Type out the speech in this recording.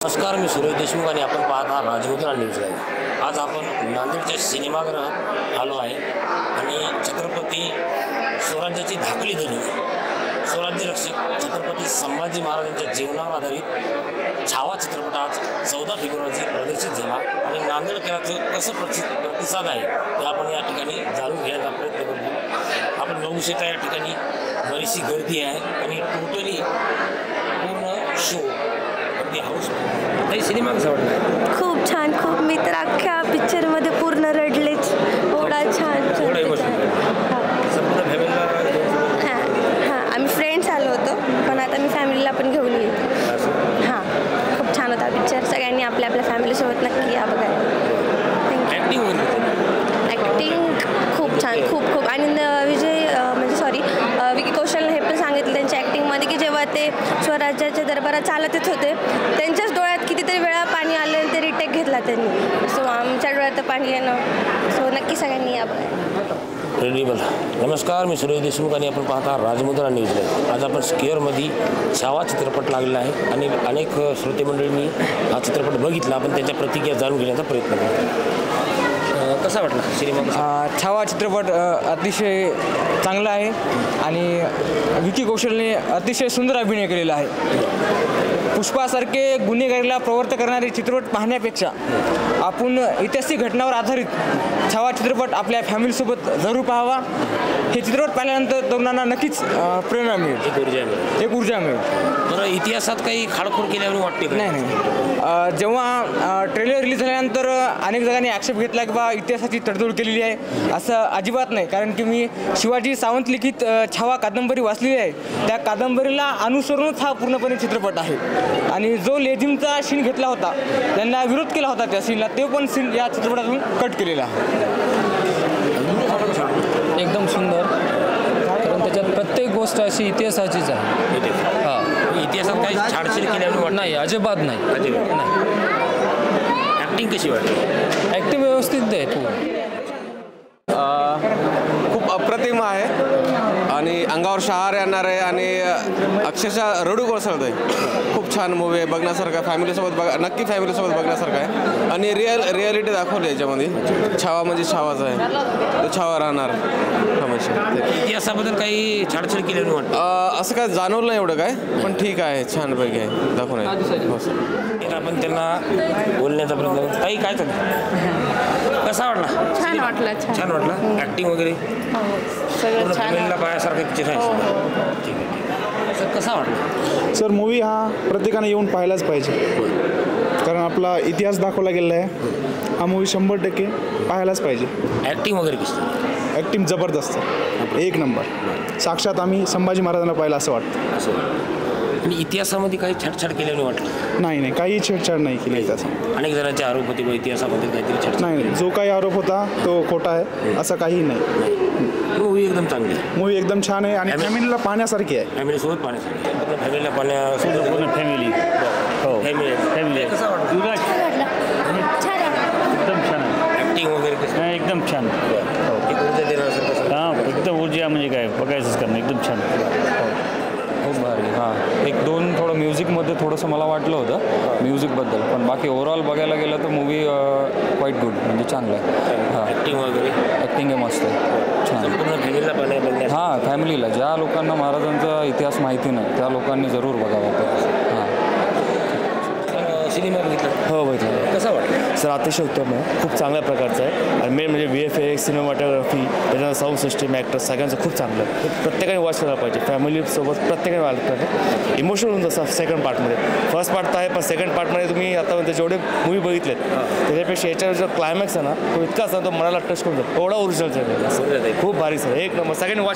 नमस्कार, मी सुरेश देशमुख आणि आपण पाहत आहात राजमुद्रा न्यूज लाईव्ह। आज आपण नांदेडच्या सिनेमागृहात आलो आहे आणि छत्रपती स्वराज्याची धाकली धनी स्वराज्य रक्षक छत्रपती संभाजी महाराजांच्या जीवनावर आधारित छावा चित्रपट आज 14 फेब्रुवारी प्रदर्शित झाला आणि नांदेडकरांचं कसं प्रतिसाद आहे ते आपण या ठिकाणी जाणून घेण्याचा प्रयत्न करतो। आपण बघू शकता या ठिकाणी बरीचशी गर्दी आहे आणि टोटली पूर्ण शो काही सिनेमा कसा वाटला? खूप छान, खूप मी तर अख्ख्या पिक्चरमध्ये पूर्ण रडलेच, एवढा छान संपूर्ण फॅमिलीला हां आम्ही फ्रेंड्स आलो होतो, पण आता मी फॅमिलीला पण घेऊन येईल। हां, खूप छान होता पिक्चर, सगळ्यांनी आपल्या आपल्या फॅमिलीसोबत नक्की या बघायला। ॲक्टिंग खूप छान, खूप खूप आणि विकी कौशलने हे पण सांगितलं त्यांच्या ॲक्टिंगमध्ये की जेव्हा ते स्वराज्याच्या दरबारात चालतच होते त्यांच्याच डोळ्यात कितीतरी वेळा पाणी आलं आणि ते रिटेक घेतला त्यांनी। सो आमच्या डोळ्यात पाणी येणं, सो नक्की सगळ्यांनी या बघायला। नमस्कार, मी सुरेश देशमुख आणि आपण पाहता राजमुद्रा न्यूज लाईव्ह। आज आपण स्केअरमध्ये छावा चित्रपट लागलेला आहे आणि अनेक श्रोते मंडळींनी हा चित्रपट बघितला, आपण त्यांच्या प्रतिक्रिया जाणून घेण्याचा प्रयत्न करतो। कसा वाटला सिनेमा? छावा चित्रपट अतिशय चांगला आहे आणि विकी कौशलने अतिशय सुंदर अभिनय केलेला आहे। पुष्पासारखे गुन्हेगारीला प्रवृत्त करणारे चित्रपट पाहण्यापेक्षा आपण ऐतिहासिक घटनावर आधारित छावा चित्रपट आपल्या फॅमिलीसोबत जरूर पाहावा। हे चित्रपट पाहिल्यानंतर तरुणांना नक्कीच प्रेरणा मिळेल, एक ऊर्जा मिळेल। तर इतिहासात काही खाडखोड केल्यावर वाटते का? नाही, जेव्हा ट्रेलर रिलीज झाल्यानंतर अनेक जणांनी आक्षेप घेतला की बा इतिहासाची तडजोड केलेली आहे, असं अजिबात नाही। कारण की मी शिवाजी सावंत लिखित छावा कादंबरी वाचलेली आहे, त्या कादंबरीला अनुसरूनच हा पूर्णपणे चित्रपट आहे। आणि जो लेझिमचा सीन घेतला होता, त्यांना विरोध केला होता त्या सीनला, ते पण सीन या चित्रपटातून कट केलेला आहे। एकदम सुंदर, कारण त्याच्यात प्रत्येक गोष्ट अशी इतिहासाचीच आहे। हां, इतिहासात काही छाडछाड केल्यावर नाही, अजिबात नाही, अजिबात नाही। ॲक्टिंग कशी वाटली? ॲक्टिंग व्यवस्थित आहे खूप अप्रतिम आहे आणि अंगावर शहार येणार आहे आणि अक्षरशः रडू कोसळत आहे। खूप छान मूवी आहे, बघण्यासारखा, फॅमिलीसोबत नक्की फॅमिलीसोबत बघण्यासारखा आहे आणि रियालिटी दाखवली याच्यामध्ये। छावा म्हणजे छावाच आहे, तो छावा राहणार हमेशा। इतिहासाबद्दल काही छाडछाड केल्यावर वाटतं? असं काय जाणवलं नाही एवढं काय, पण ठीक आहे, छानपैकी आहे, दाखवून आहे। हो सर, आपण त्यांना बोलण्याचा प्रयत्न करतो। काही काय चालतं? कसा वाटला? छान वाटला, छान वाटला। ॲक्टिंग वगैरे सगळं छान पायासारखं पिक्चर आहे। ठीक आहे सर, कसा वाटला? सर, मूवी हा प्रत्येकाने येऊन पाहायलाच पाहिजे, कारण आपला इतिहास दाखवला गेला आहे। हा मूवी 100% पाहायलाच पाहिजे। ॲक्टिंग वगैरे कशी? ॲक्टिंग जबरदस्त, एक नंबर। साक्षात आम्ही संभाजी महाराजांना पाहिलं असं वाटतं। असं आणि इतिहासामध्ये काही छाडछाड केल्याने वाटलं? नाही, काही छेडछाड नाही केली इतिहासामध्ये। अनेक जणांचे आरोप होते इतिहासामध्ये काहीतरी छेडछाड? नाही, जो काही आरोप होता तो खोटा आहे, असं काही नाही। मूवी एकदम चांगली आहे, मूवी एकदम छान आहे आणि फॅमिलीला पाहण्यासारखी आहे। फॅमिलीसोबत पाहण्यासाठी, फॅमिलीला पाहण्यासोबत पूर्ण फॅमिली हो फॅमिली कसा वाटतं? एकदम छान आहे, ॲक्टिंग वगैरे कसं? एकदम छान। एक ऊर्जा देणार असेल कसं? हां, एकदम ऊर्जा म्हणजे काय बघायचंच करणं, एकदम छान, खूप भारी। हां, एक दोन थोडं म्युझिकमध्ये थोडंसं मला वाटलं होतं म्युझिकबद्दल, पण बाकी ओव्हरऑल बघायला गेलं तर मूवी क्वाईट गुड, म्हणजे चांगलं आहे। हां, ॲक्टिंग वगैरे ॲक्टिंग आहे मस्त, छान। संपूर्ण फॅमिलीला बघण्यास? हां, फॅमिलीला, ज्या लोकांना महाराजांचा इतिहास माहिती नाही त्या लोकांनी जरूर बघावा। हां, सिनेमा बघितला? हो, बघितलं। कसा वाटला? सर, अतिशय उत्तम आहे, खूप चांगल्या प्रकारचं आहे आणि मेन म्हणजे VFX, सिनेमॅटोग्राफी, त्याच्यानंतर साऊंड सिस्टम, ॲक्टर्स सगळ्यांचं खूप चांगलं आहे। प्रत्येकाने वॉच करायला पाहिजे, फॅमिलीसोबत प्रत्येकाने वाढलं पाहिजे। इमोशनल होऊन जसं सेकंड पार्टमध्ये, फर्स्ट पार्ट तर आहे, पण सेकंड पार्टमध्ये तुम्ही आतापर्यंत जेवढे मूवी बघितलेत त्याच्यापेक्षा याच्यावर जो क्लायमॅक्स आहे ना, तो इतका असं तो मनाला टच करून जातो, एवढा ओरिजिनल आहे, खूप भारी सर, एक नंबर, सगळ्यांनी वॉच